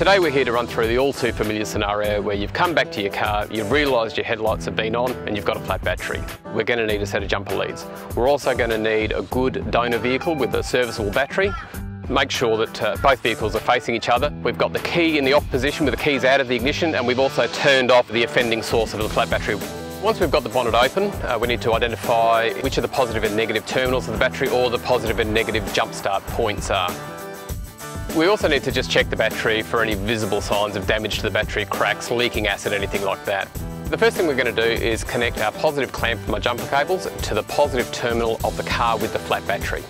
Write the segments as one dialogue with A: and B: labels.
A: Today we're here to run through the all too familiar scenario where you've come back to your car, you've realised your headlights have been on and you've got a flat battery. We're going to need a set of jumper leads. We're also going to need a good donor vehicle with a serviceable battery. Make sure that both vehicles are facing each other. We've got the key in the off position with the keys out of the ignition, and we've also turned off the offending source of the flat battery. Once we've got the bonnet open, we need to identify which of the positive and negative terminals of the battery or the positive and negative jump start points are. We also need to just check the battery for any visible signs of damage to the battery, cracks, leaking acid, anything like that. The first thing we're going to do is connect our positive clamp from our jumper cables to the positive terminal of the car with the flat battery.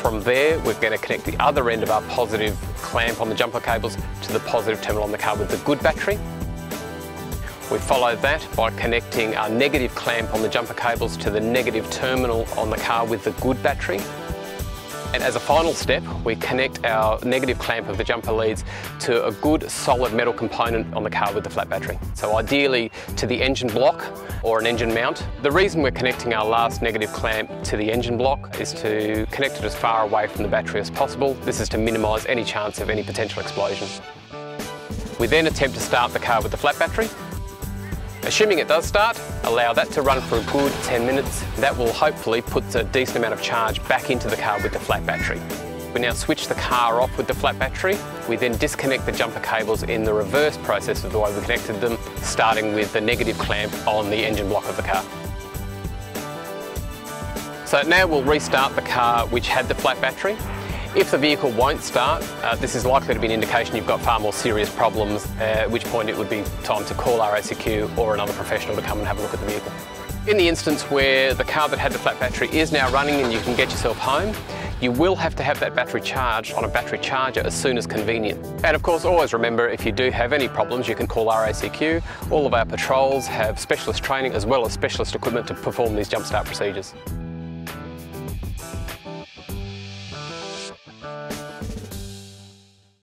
A: From there, we're going to connect the other end of our positive clamp on the jumper cables to the positive terminal on the car with the good battery. We follow that by connecting our negative clamp on the jumper cables to the negative terminal on the car with the good battery. And as a final step, we connect our negative clamp of the jumper leads to a good solid metal component on the car with the flat battery. So ideally to the engine block or an engine mount. The reason we're connecting our last negative clamp to the engine block is to connect it as far away from the battery as possible. This is to minimise any chance of any potential explosion. We then attempt to start the car with the flat battery. Assuming it does start, allow that to run for a good 10 minutes. That will hopefully put a decent amount of charge back into the car with the flat battery. We now switch the car off with the flat battery. We then disconnect the jumper cables in the reverse process of the way we connected them, starting with the negative clamp on the engine block of the car. So now we'll restart the car which had the flat battery. If the vehicle won't start, this is likely to be an indication you've got far more serious problems, at which point it would be time to call RACQ or another professional to come and have a look at the vehicle. In the instance where the car that had the flat battery is now running and you can get yourself home, you will have to have that battery charged on a battery charger as soon as convenient. And of course, always remember, if you do have any problems, you can call RACQ. All of our patrols have specialist training as well as specialist equipment to perform these jump start procedures.